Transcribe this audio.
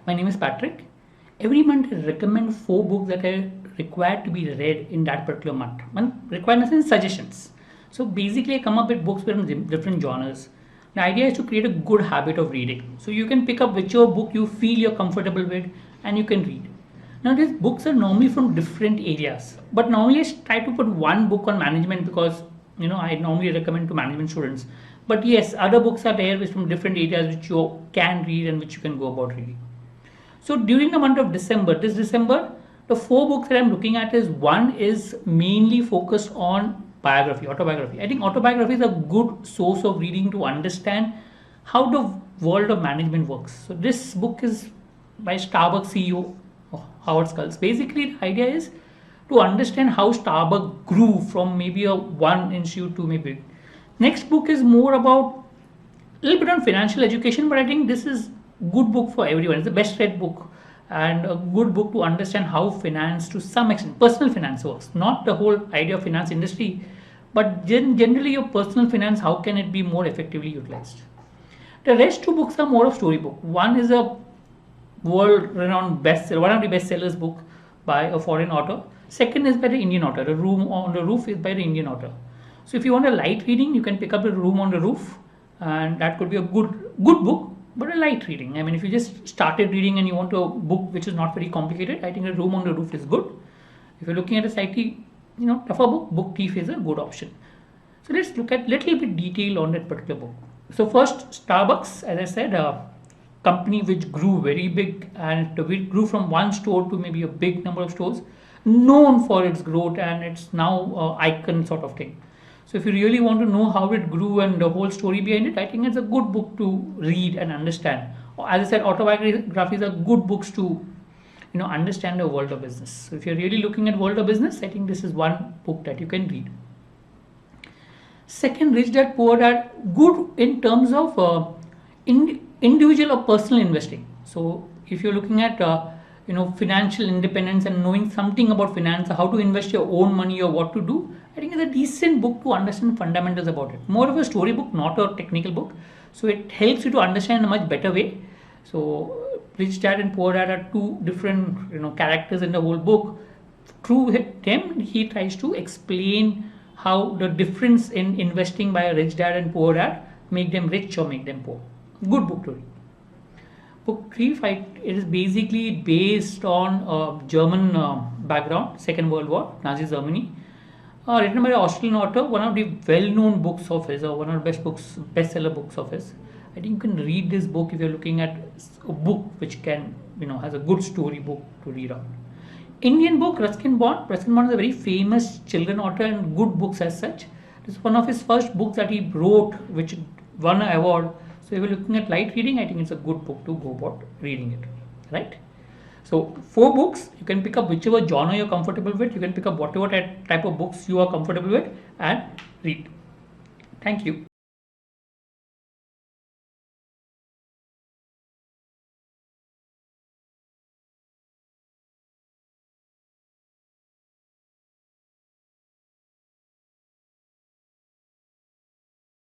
My name is Patrick. Every month I recommend 4 books that are required to be read in that particular month. Required in the sense suggestions. So basically I come up with books from different genres. The idea is to create a good habit of reading. So you can pick up whichever book you feel you're comfortable with and you can read. Now these books are normally from different areas, but normally I try to put one book on management because I normally recommend to management students. But yes, other books are there which from different areas which you can read and which you can go about reading. So during the month of December, this December, the 4 books that I'm looking at is one is mainly focused on biography, autobiography. I think autobiography is a good source of reading to understand how the world of management works. So this book is by Starbucks CEO Howard Schultz. Basically, the idea is to understand how Starbucks grew from maybe a one institute to maybe. Next book is more about a little bit on financial education, but I think this is good book for everyone. It's the best read book and a good book to understand how finance to some extent, personal finance works. Not the whole idea of finance industry, but generally your personal finance, how can it be more effectively utilized. The rest 2 books are more of storybook. One is a world-renowned bestseller, one of the bestsellers book by a foreign author. Second is by the Indian author. The Room on the Roof is by the Indian author. So if you want a light reading, you can pick up The Room on the Roof, and that could be a good book, but a light reading. I mean, if you just started reading and you want a book which is not very complicated, I think The Room on the Roof is good. If you're looking at a slightly tougher book, Theif is a good option. So let's look at little bit detail on that particular book. So first, Starbucks, as I said, company which grew very big and it grew from one store to maybe a big number of stores, known for its growth, and it's now icon sort of thing. So if you really want to know how it grew and the whole story behind it, I think it's a good book to read and understand. As I said, autobiographies are good books to understand the world of business. So if you're really looking at world of business, I think this is one book that you can read. Second, Rich Dad Poor Dad, good in terms of individual or personal investing. So if you're looking at financial independence and knowing something about finance, how to invest your own money or what to do, I think it's a decent book to understand fundamentals about it. More of a story book, not a technical book. So it helps you to understand in a much better way. So Rich Dad and Poor Dad are 2 different characters in the whole book. Through them, he tries to explain how the difference in investing by a rich dad and poor dad make them rich or make them poor. Good book to read. Book 3, it is basically based on a German background, Second World War, Nazi Germany. Written by an Australian author, one of the well-known books of his, or one of the bestseller books of his. I think you can read this book if you're looking at a book which can, has a good story book to read on. Indian book, Ruskin Bond. Ruskin Bond is a very famous children author and good books as such. This is one of his first books that he wrote, which won an award. So if you're looking at light reading, I think it's a good book to go about reading it, right? So 4 books, you can pick up whichever genre you're comfortable with. You can pick up whatever type of books you are comfortable with and read. Thank you.